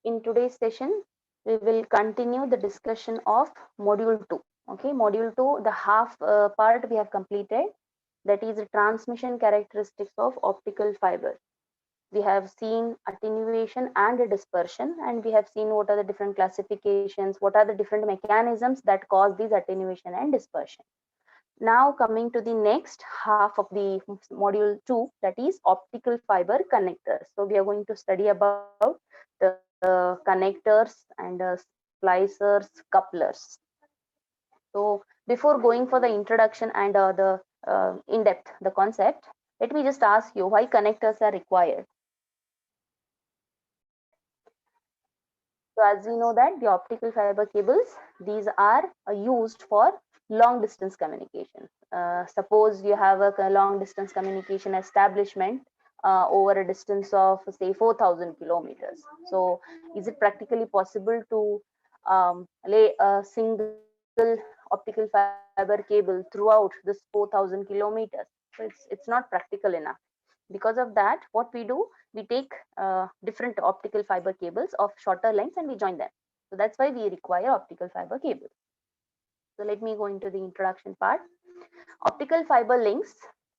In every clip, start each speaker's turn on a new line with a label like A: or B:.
A: In today's session, we will continue the discussion of module 2. Okay, module 2, the half part we have completed, that is the transmission characteristics of optical fiber. We have seen attenuation and dispersion, and we have seen what are the different classifications, what are the different mechanisms that cause these attenuation and dispersion. Now coming to the next half of the module 2, that is optical fiber connectors. So we are going to study about the connectors and splicers, couplers. So before going for the introduction and the in-depth, the concept, let me just ask you why connectors are required. So as we know that the optical fiber cables, these are used for long distance communication. Suppose you have a long distance communication establishment over a distance of say 4,000 kilometers. So is it practically possible to lay a single optical fiber cable throughout this 4,000 kilometers? So it's not practical enough. Because of that, what we do, we take different optical fiber cables of shorter lengths and we join them. So that's why we require optical fiber cables. So let me go into the introduction part. Optical fiber links,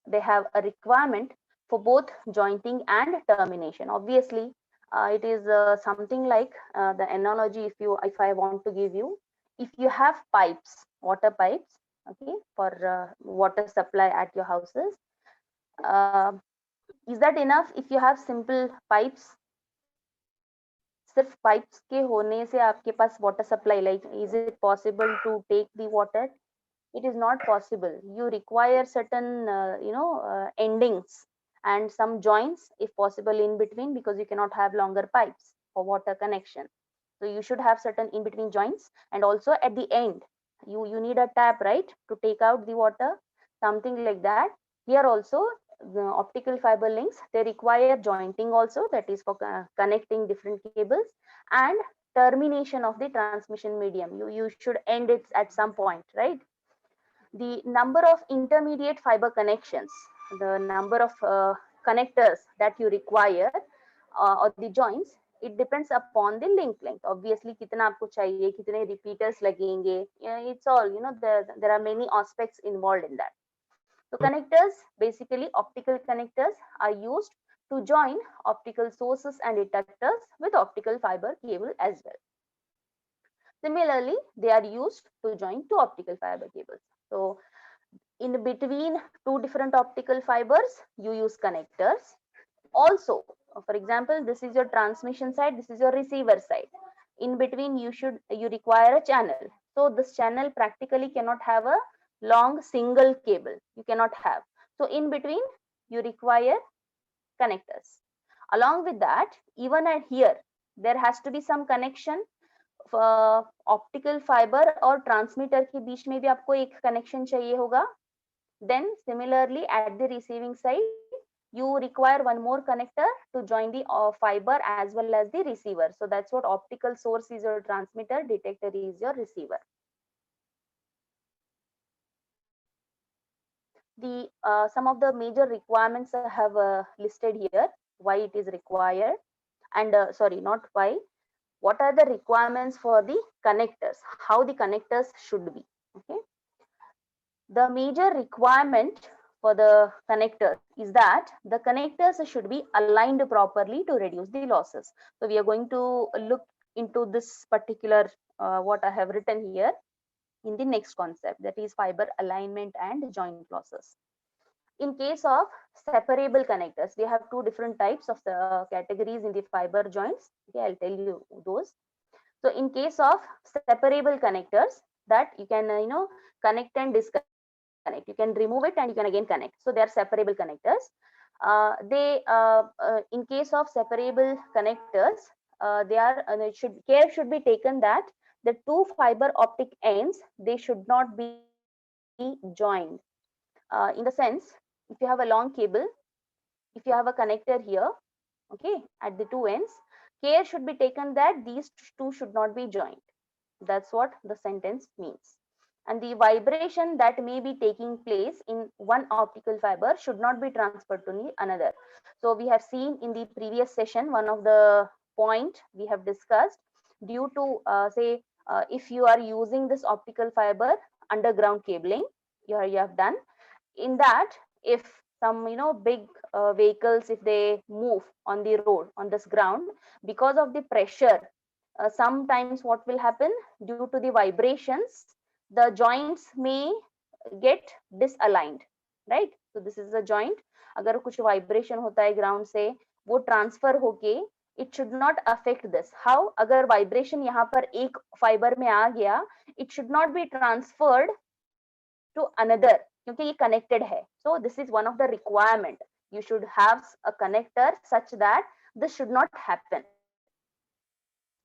A: they have a requirement for both jointing and termination. Obviously, it is something like the analogy, if I want to give you, if you have pipes, water pipes, okay, for water supply at your houses, uh, is that enough if you have simple pipes? सिर्फ pipes के होने से आपके पास water supply, like is it possible to take the water? It is not possible. You require certain endings and some joints if possible in between, because you cannot have longer pipes for water connection. So you should have certain in between joints, and also at the end you need a tap, right, to take out the water, something like that. Here also the optical fiber links, they require jointing also, that is for connecting different cables, and termination of the transmission medium. You should end it at some point, right? The number of intermediate fiber connections, the number of connectors that you require, or the joints, it depends upon the link length. Obviously कितना आपको चाहिए, कितने repeaters लगेंगे, it's all, there are many aspects involved in that. So connectors, basically optical connectors, are used to join optical sources and detectors with optical fiber cable as well. Similarly, they are used to join two optical fiber cables. So in between two different optical fibers, you use connectors. Also, for example, this is your transmission side, this is your receiver side. In between, you require a channel. So this channel practically cannot have a long single cable. You cannot have. So in between, you require connectors. Along with that, even at here, there has to be some connection. Optical fibre और transmitter के बीच में भी आपको एक connection चाहिए होगा. Then similarly at the receiving side, you require one more connector to join the fiber as well as the receiver. So that's what optical source is your transmitter, detector is your receiver. The some of the major requirements I have listed here, why it is required, and sorry, not why, what are the requirements for the connectors, how the connectors should be. Okay, the major requirement for the connectors is that the connectors should be aligned properly to reduce the losses. So we are going to look into this particular what I have written here in the next concept, that is fiber alignment and joint losses. In case of separable connectors, we have two different types of the categories in the fiber joints. Okay, I'll tell you those. So in case of separable connectors, that you can connect and disconnect, you can remove it and you can again connect. So they are separable connectors. In case of separable connectors, care should be taken that the two fiber optic ends, they should not be joined. In the sense, if you have a long cable, if you have a connector here, okay, at the two ends, care should be taken that these two should not be joined. That's what the sentence means. And the vibration that may be taking place in one optical fiber should not be transferred to another. So we have seen in the previous session, one of the point we have discussed, due to say if you are using this optical fiber underground cabling, you have done in that, if some big vehicles, if they move on the road on this ground, because of the pressure, sometimes what will happen, due to the vibrations, the joints may get disaligned, right? So this is a joint, अगर कुछ vibration होता है ground से, वो transfer होके, it should not affect this. How? अगर vibration यहाँ पर एक fiber में आ गया, it should not be transferred to another, क्योंकि ये connected है. So this is one of the requirement. You should have a connector such that this should not happen.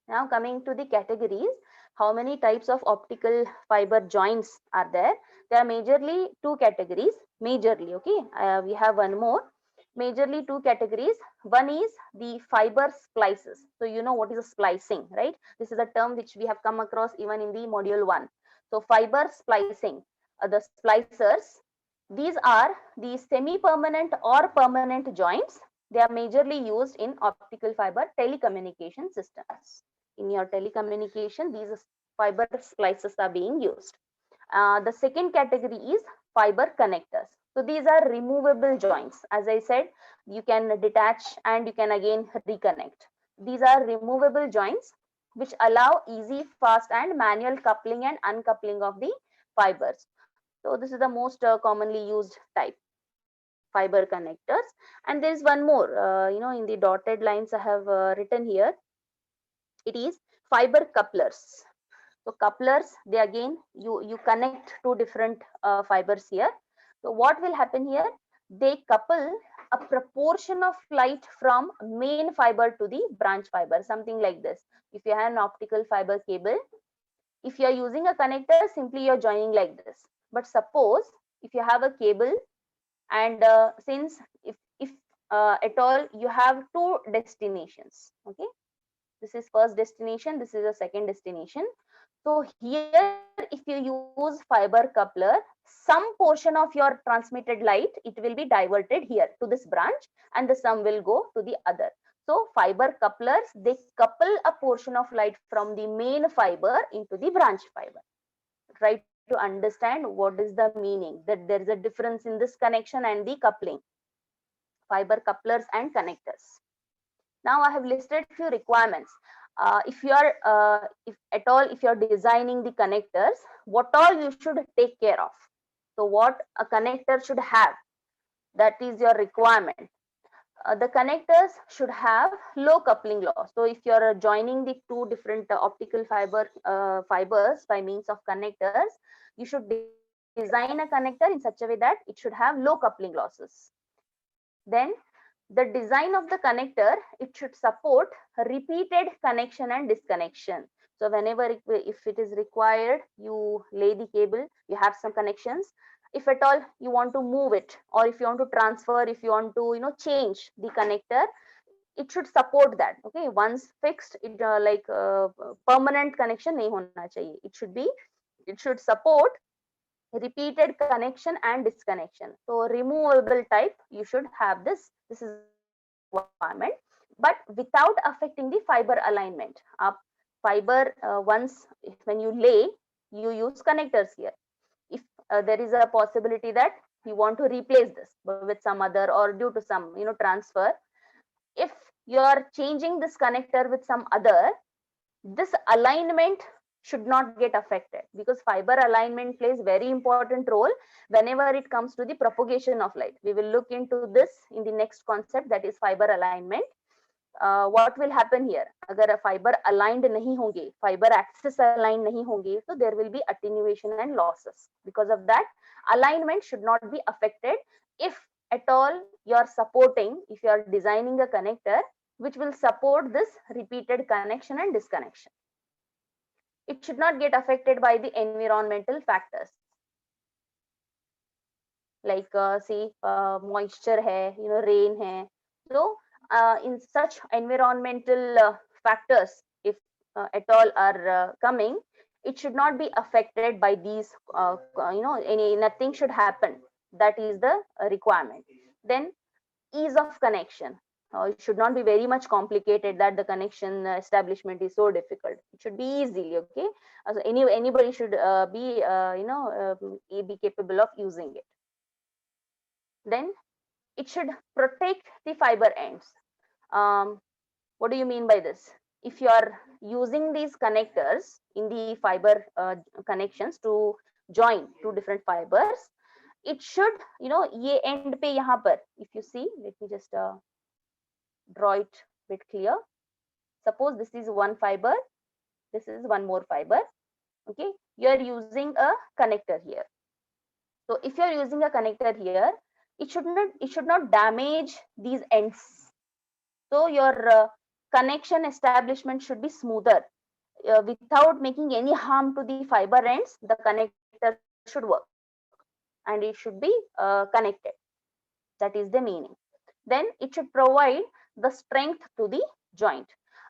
A: Now coming to the categories, how many types of optical fiber joints are there? There are majorly two categories. Majorly, okay. We have one more. Majorly two categories. One is the fiber splices. So you know what is a splicing, right? This is a term which we have come across even in the module 1. So fiber splicing, the splicers. These are the semi-permanent or permanent joints. They are majorly used in optical fiber telecommunication systems. In your telecommunication, these fiber splices are being used. The second category is fiber connectors. So these are removable joints. As I said, you can detach and you can again reconnect. These are removable joints which allow easy, fast and manual coupling and uncoupling of the fibers. So this is the most commonly used type, fiber connectors. And there is one more, in the dotted lines I have written here, it is fiber couplers. So couplers, they again, you connect two different fibers here. So what will happen here? They couple a proportion of light from main fiber to the branch fiber, something like this. If you have an optical fiber cable, if you are using a connector, simply you're joining like this. But suppose if you have a cable, and since if at all you have two destinations, okay, this is first destination, this is a second destination. So here, if you use fiber coupler, some portion of your transmitted light, it will be diverted here to this branch, and the some will go to the other. So fiber couplers, they couple a portion of light from the main fiber into the branch fiber. Try to understand what is the meaning, that there is a difference in this connection and the coupling. Fiber couplers and connectors. Now I have listed few requirements. If you are, if at all, if you are designing the connectors, what all you should take care of. So what a connector should have, that is your requirement. The connectors should have low coupling loss. So if you are joining the two different optical fibers by means of connectors, you should design a connector in such a way that it should have low coupling losses. Then the design of the connector, it should support repeated connection and disconnection. So whenever if it is required, you lay the cable, you have some connections. If at all you want to move it, or if you want to transfer, if you want to change the connector, it should support that. Okay, once fixed, it like permanent connection nahi hona chahiye. It should support repeated connection and disconnection. So removable type, you should have this. This is requirement, but without affecting the fiber alignment. Fiber, once when you lay, you use connectors here. If there is a possibility that you want to replace this with some other, or due to some transfer, if you are changing this connector with some other, this alignment should not get affected, because fiber alignment plays very important role whenever it comes to the propagation of light. We will look into this in the next concept, that is fiber alignment. What will happen here? Agar a fiber aligned nahi honge, fiber axis aligned nahi honge, so there will be attenuation and losses. Because of that, alignment should not be affected. If at all you are supporting, if you are designing a connector which will support this repeated connection and disconnection, it should not get affected by the environmental factors, like moisture hai, rain hai. So in such environmental factors, if at all are coming, it should not be affected by these, nothing should happen. That is the requirement. Then ease of connection. it should not be very much complicated that the connection establishment is so difficult. It should be easily, okay. So anybody should be be capable of using it. Then it should protect the fiber ends. What do you mean by this? If you are using these connectors in the fiber connections to join two different fibers, it should, ye end pe yahan par, if you see, let me just draw it bit clear. Suppose this is one fiber, this is one more fiber, okay. You are using a connector here. So if you are using a connector here, it should not damage these ends. So your connection establishment should be smoother. Without making any harm to the fiber ends, the connector should work and it should be connected. That is the meaning. Then it should provide the strength to the joint.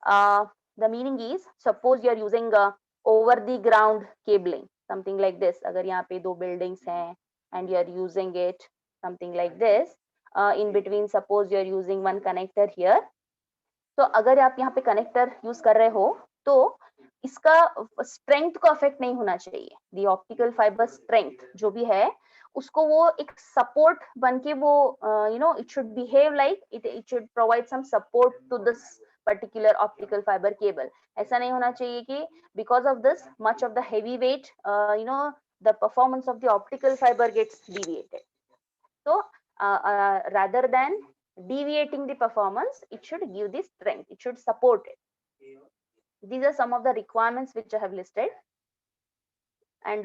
A: The meaning is, suppose you are using over the ground cabling, something like this. अगर यहाँ पे दो buildings हैं and you are using it, something like this. In between, suppose you are using one connector here. तो अगर आप यहाँ पे कनेक्टर यूज कर रहे हो तो इसका स्ट्रेंथ को अफेक्ट नहीं होना चाहिए. दी ऑप्टिकल फाइबर स्ट्रेंथ जो भी है उसको वो एक सपोर्ट बन के वो it should behave like it should provide some support to this particular optical fibre cable. ऐसा नहीं होना चाहिए कि because of this much of the heavy weight the performance of the optical fibre gets deviated. So rather than deviating the performance, it should give the strength, it should support it. These are some of the requirements which I have listed. And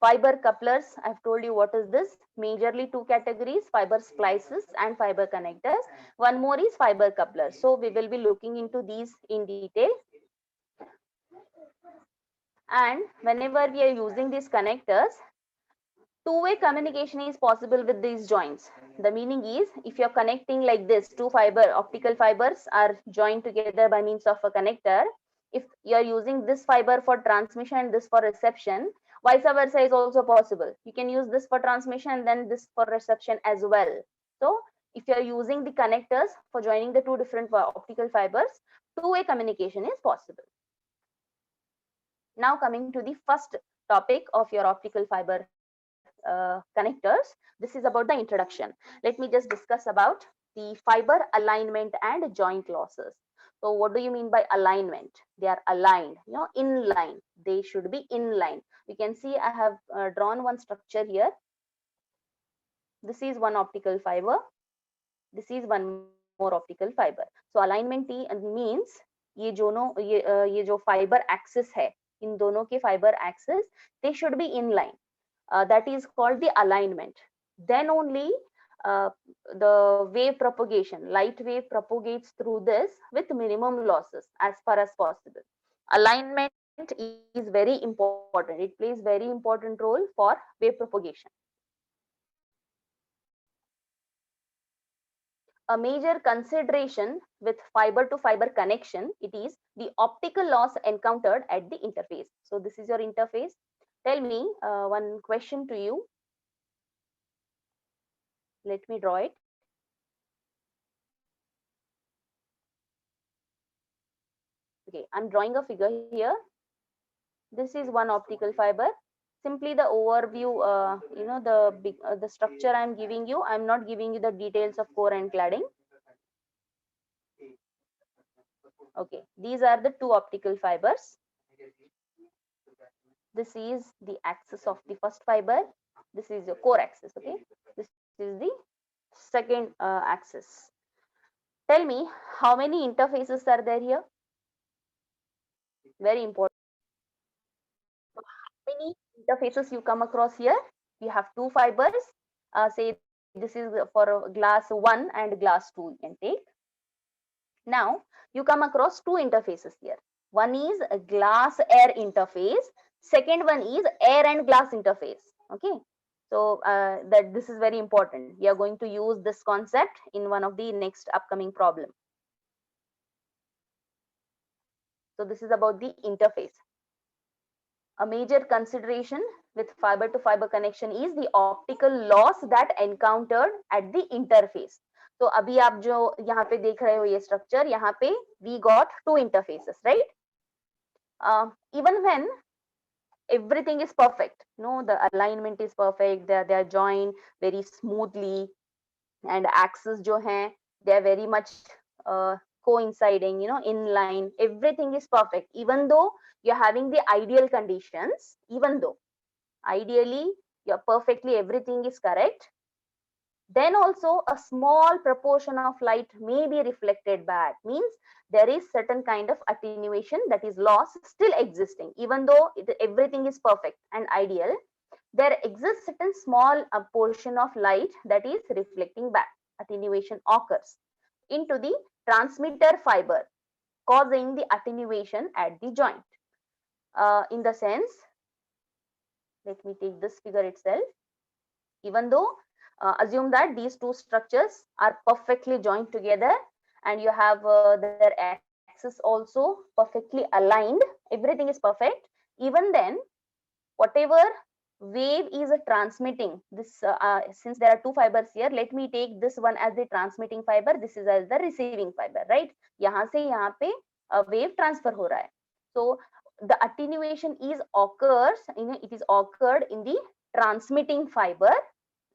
A: fiber couplers, I've told you what is this. Majorly two categories, fiber splices and fiber connectors. One more is fiber couplers. So we will be looking into these in detail. And whenever we are using these connectors, two-way communication is possible with these joints. The meaning is, if you're connecting like this, two optical fibers are joined together by means of a connector. If you're using this fiber for transmission and this for reception, vice versa is also possible. You can use this for transmission and then this for reception as well. So if you're using the connectors for joining the two different optical fibers, two-way communication is possible. Now coming to the first topic of your optical fiber connectors, this is about the introduction. Let me just discuss about the fiber alignment and joint losses. So what do you mean by alignment? They are aligned, in line. They should be in line. You can see I have drawn one structure here. This is one optical fiber. This is one more optical fiber. So alignment means ये जो fiber axis है, इन दोनों के fiber axis, they should be in line. That is called the alignment. Then only the wave propagation, light wave propagates through this with minimum losses as far as possible. Alignment is very important. It plays very important role for wave propagation. A major consideration with fiber to fiber connection, it is the optical loss encountered at the interface. So this is your interface. Tell me one question to you. Let me draw it. Okay, I'm drawing a figure here. This is one optical fiber. Simply the overview, the structure I'm giving you. I'm not giving you the details of core and cladding. Okay, these are the two optical fibers. This is the axis of the first fiber. This is your core axis. Okay, this is the second axis. Tell me how many interfaces are there here? Very important. How many interfaces you come across here? You have two fibers. Say this is for glass 1 and glass 2 you can take. Now you come across two interfaces here. One is a glass air interface. Second one is air and glass interface. Okay. So that this is very important. We are going to use this concept in one of the next upcoming problem. So this is about the interface. A major consideration with fiber to fiber connection is the optical loss that encountered at the interface. तो अभी आप जो यहाँ पे देख रहे हो ये स्ट्रक्चर, यहाँ पे we got two interfaces, right? Even when everything is perfect, no, the alignment is perfect, they are joined very smoothly, and axes जो हैं, they are very much coinciding, in line, everything is perfect. Even though you're having the ideal conditions, even though ideally you're perfectly, everything is correct, then also a small proportion of light may be reflected back. Means there is certain kind of attenuation that is lost still existing, even though everything is perfect and ideal. There exists certain small portion of light that is reflecting back. Attenuation occurs into the transmitter fiber, causing the attenuation at the joint. In the sense, let me take this figure itself. Even though assume that these two structures are perfectly joined together, and you have their axis also perfectly aligned, everything is perfect, even then whatever wave is transmitting this, since there are two fibers here, let me take this one as the transmitting fiber, this is as the receiving fiber, right? यहाँ से यहाँ पे wave transfer हो रहा है. So the attenuation is occurs, it is occurred in the transmitting fiber.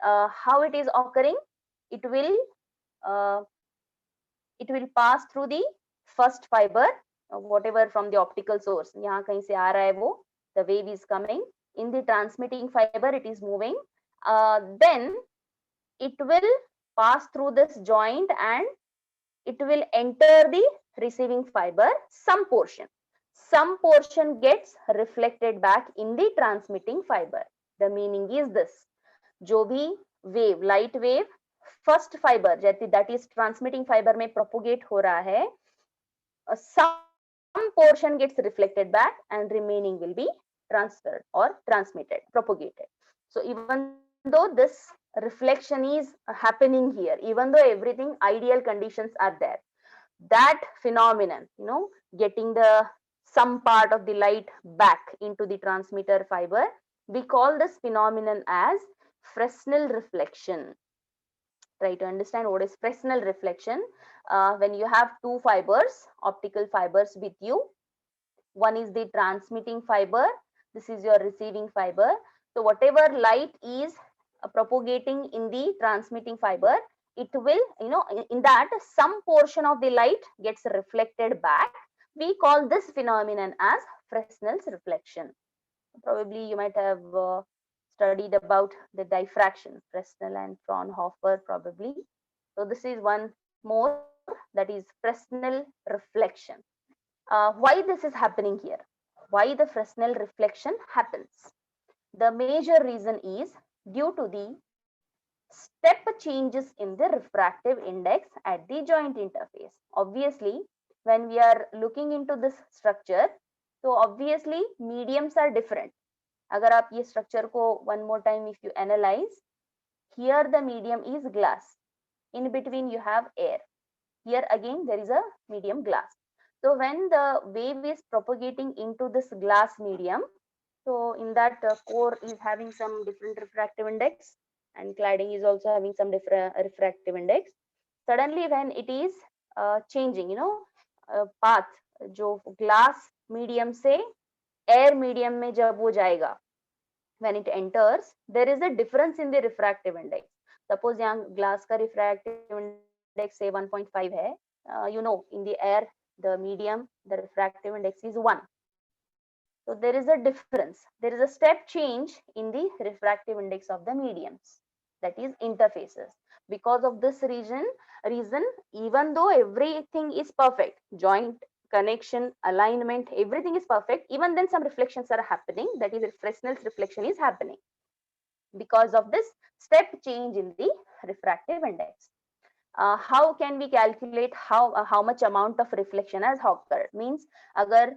A: How it is occurring? It will uh, pass through the first fiber, whatever from the optical source. यहाँ कहीं से आ रहा है वो, the wave is coming in the transmitting fiber, it is moving. Then it will pass through this joint and it will enter the receiving fiber. Some portion gets reflected back in the transmitting fiber. The meaning is this: जो भी wave, light wave first fiber that is transmitting fiber में propagate हो रहा है, some portion gets reflected back and remaining will be transferred or transmitted, propagated. So even though this reflection is happening here, even though everything ideal conditions are there, that phenomenon, getting the some part of the light back into the transmitter fiber, we call this phenomenon as Fresnel reflection. Try to understand what is Fresnel reflection. When you have two fibers, optical fibers with you, one is the transmitting fiber, this is your receiving fiber. So whatever light is propagating in the transmitting fiber, it will, in that some portion of the light gets reflected back. We call this phenomenon as Fresnel's reflection. Probably you might have studied about the diffraction, Fresnel and Fraunhofer probably. So this is one more, that is Fresnel reflection. Why this is happening here? Why the Fresnel reflection happens? The major reason is due to the step changes in the refractive index at the joint interface. Obviously, when we are looking into this structure, so obviously mediums are different. अगर आप ये structure को one more time if you analyze, here the medium is glass. In between you have air. Here again there is a medium glass. So when the wave is propagating into this glass medium, so in that core is having some different refractive index, and cladding is also having some different refractive index. Suddenly when it is changing, path, जो glass medium से air medium में जब वो जाएगा, when it enters, there is a difference in the refractive index. Suppose यहाँ glass का refractive index say 1.5 है, in the air, the medium, the refractive index is 1. So there is a difference. There is a step change in the refractive index of the mediums, that is interfaces. Because of this reason, even though everything is perfect, joint, connection, alignment, everything is perfect, even then some reflections are happening, that is Fresnel's reflection is happening because of this step change in the refractive index. How can we calculate how much amount of reflection has occurred? Means अगर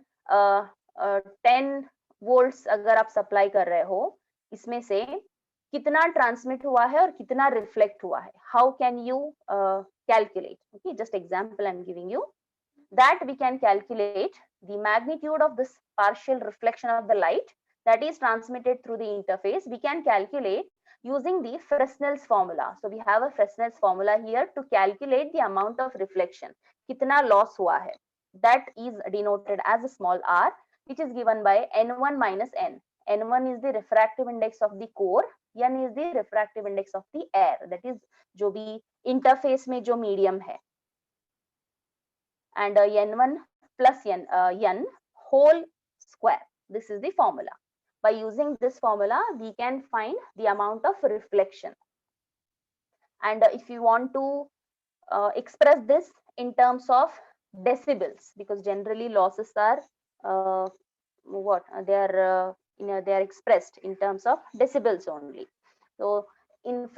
A: 10 volts अगर आप supply कर रहे हो, इसमें से कितना transmit हुआ है और कितना रिफ्लेक्ट हुआ है, how can you calculate? Okay, just example I'm giving you, that we can calculate the magnitude of this partial reflection of the light that is transmitted through the interface. We can calculate using the Fresnel's formula. So we have a Fresnel's formula here to calculate the amount of reflection. Kitna loss hua hai. That is denoted as a small r, which is given by n1 minus n. n1 is the refractive index of the core, n is the refractive index of the air. That is जो भी interface में जो medium है. And n1 plus n whole square. This is the formula. By using this formula, we can find the amount of reflection. And if you want to express this in terms of decibels, because generally losses are they are expressed in terms of decibels only. So in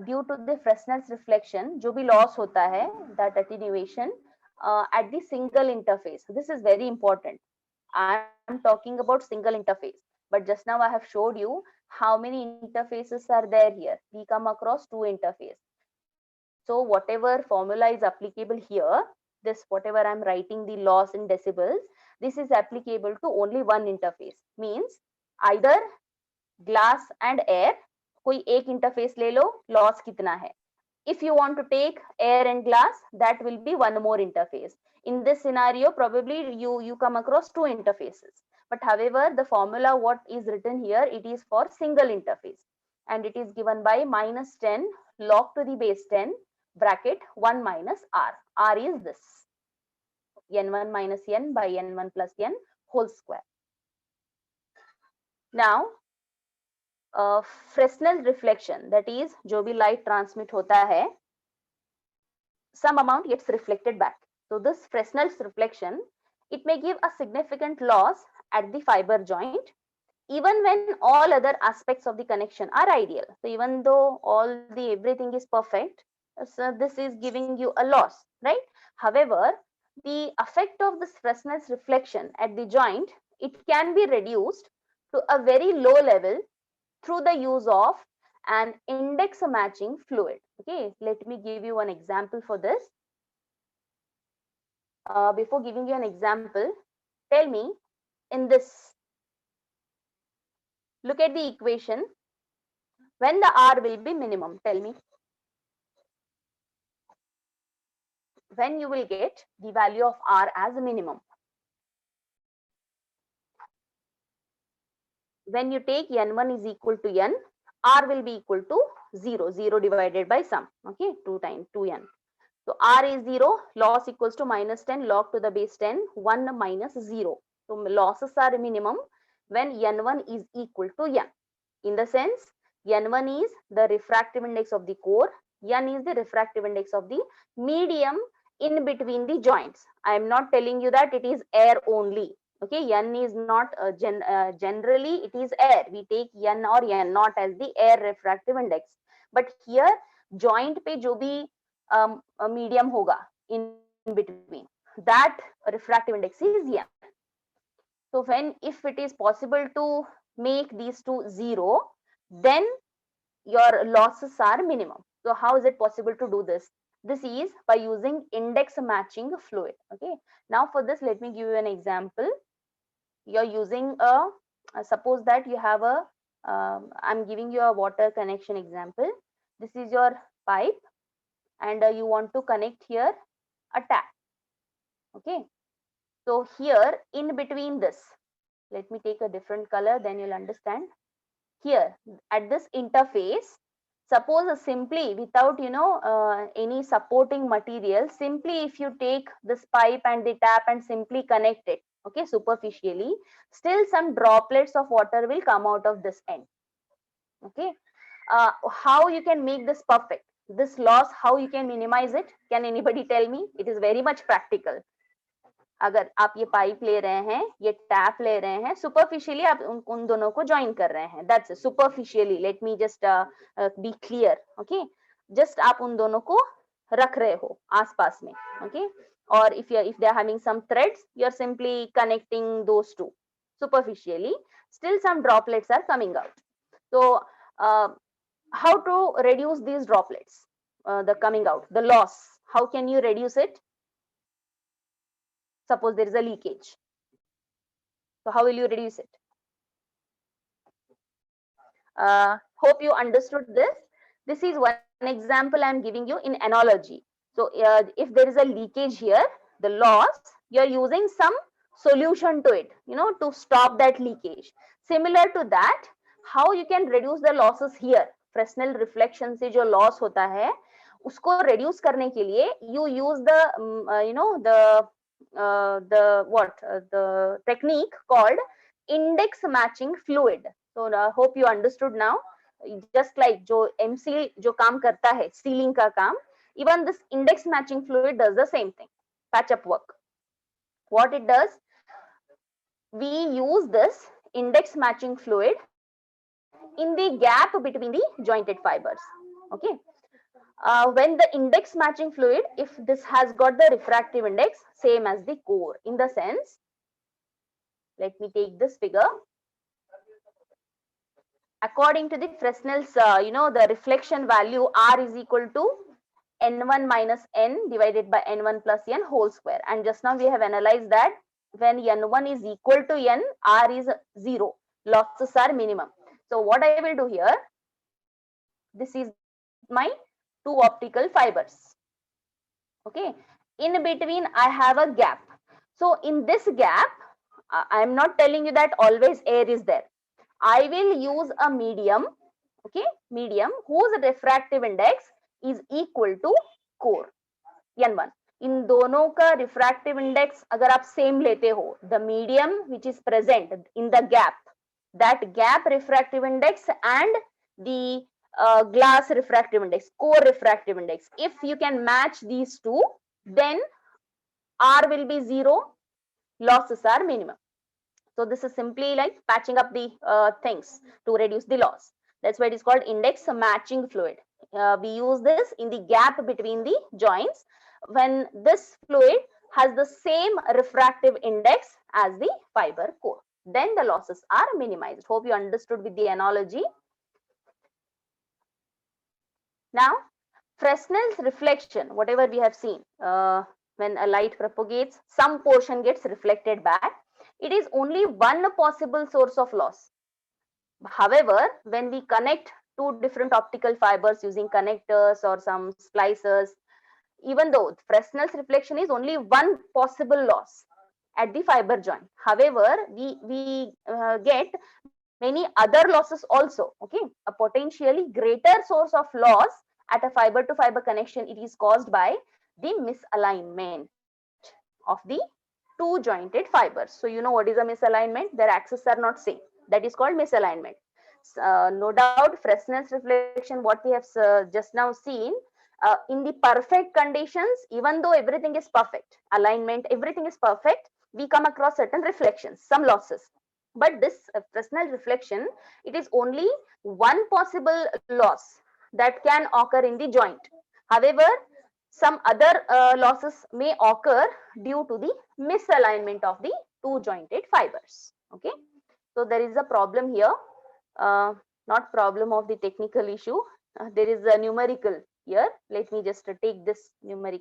A: due to the Fresnel's reflection, जो भी loss होता है, that attenuation at the single interface. This is very important. I'm talking about single interface, but just now I have showed you how many interfaces are there here. We come across two interfaces. So whatever formula is applicable here, this whatever I'm writing the loss in decibels, this is applicable to only one interface. Means either glass and air, कोई एक interface ले लो, loss कितना है. If you want to take air and glass, that will be one more interface. In this scenario, probably you come across two interfaces. But however, the formula what is written here, it is for single interface. And it is given by minus 10 log to the base 10 bracket 1 minus r. R is this. n1 minus n by n1 plus n whole square. Now, Fresnel reflection, that is जो भी light transmit होता है, some amount gets reflected back. So this Fresnel's reflection, it may give a significant loss at the fiber joint, even when all other aspects of the connection are ideal. So even though everything is perfect, so this is giving you a loss, right? However, the effect of this Fresnel's reflection at the joint, it can be reduced to a very low level through the use of an index matching fluid. Okay, let me give you an example for this. Before giving you an example, tell me in this, look at the equation, when the R will be minimum, tell me. When you will get the value of R as a minimum. When you take n1 is equal to n, R will be equal to 0, 0 divided by sum, okay, 2 times 2n. So R is 0, loss equals to minus 10 log to the base 10, 1 minus 0. So losses are minimum when n1 is equal to n. In the sense, n1 is the refractive index of the core, n is the refractive index of the medium in between the joints. I am not telling you that it is air only. Okay, n is not generally it is air. We take n or n not as the air refractive index. But here joint पे जो भी medium होगा in between, that refractive index is n. So if it is possible to make these two 0, then your losses are minimum. So how is it possible to do this? This is by using index matching fluid. Okay. Now for this, let me give you an example. You're using suppose that you have I'm giving you a water connection example. This is your pipe and you want to connect here a tap. Okay. So here in between this, let me take a different color, then you'll understand. Here at this interface, suppose simply without any supporting material, simply if you take this pipe and the tap and simply connect it, okay, superficially, still some droplets of water will come out of this end. Okay, how you can make this perfect, this loss, how you can minimize it? Can anybody tell me? It is very much practical. अगर आप ये pipe ले रहे हैं, ये tap ले रहे हैं, सुपरफिशियली आप उन दोनों को ज्वाइन कर रहे हैं, that's superficially, let me just be clear. Okay, just आप उन दोनों को रख रहे हो आसपास में. ओके, और if they are having some threads, you are simply connecting those two superficially, still some droplets are coming out. So how to reduce these droplets, the coming out, the loss, how can you reduce it? Suppose there is a leakage. So how will you reduce it? Hope you understood this. This is one example I'm giving you in analogy. So if there is a leakage here, the loss, you're using some solution to it, to stop that leakage. Similar to that, how you can reduce the losses here? Fresnel reflection से जो loss होता है, उसको reduce करने के लिए you use the technique called index matching fluid. So hope you understood now. Just like जो MCL जो काम करता है sealing का काम, even this index matching fluid does the same thing, patch up work. What it does, we use this index matching fluid in the gap between the jointed fibers. Okay. When the index matching fluid, if this has got the refractive index same as the core, in the sense, let me take this figure. According to the Fresnel's, the reflection value R is equal to N1 minus N divided by N1 plus N whole square. And just now we have analyzed that when N1 is equal to N, R is 0. Losses are minimum. So what I will do here, this is my two optical fibers. Okay. In between, I have a gap. So in this gap, I am not telling you that always air is there. I will use a medium, okay, medium whose refractive index is equal to core N1. इन दोनों का refractive index अगर आप same लेते हो, the medium which is present in the gap, that gap refractive index and the glass refractive index, core refractive index, if you can match these two, then R will be 0, losses are minimum. So this is simply like patching up the things to reduce the loss. That's why it is called index matching fluid. We use this in the gap between the joints when this fluid has the same refractive index as the fiber core. Then the losses are minimized. Hope you understood with the analogy. Now, Fresnel's reflection, whatever we have seen, when a light propagates, some portion gets reflected back. It is only one possible source of loss. However, when we connect two different optical fibers using connectors or some splicers, even though Fresnel's reflection is only one possible loss at the fiber joint. However, we get many other losses also. Okay, a potentially greater source of loss at a fiber to fiber connection, it is caused by the misalignment of the two jointed fibers. So you know what is a misalignment? Their axes are not same. That is called misalignment. No doubt Fresnel's reflection, what we have just now seen, in the perfect conditions, even though everything is perfect, alignment, everything is perfect, we come across certain reflections, some losses. But this Fresnel reflection, it is only one possible loss that can occur in the joint. However, some other losses may occur due to the misalignment of the two jointed fibers. Okay, so there is a problem here, not problem of the technical issue. There is a numerical here. Let me just take this numerical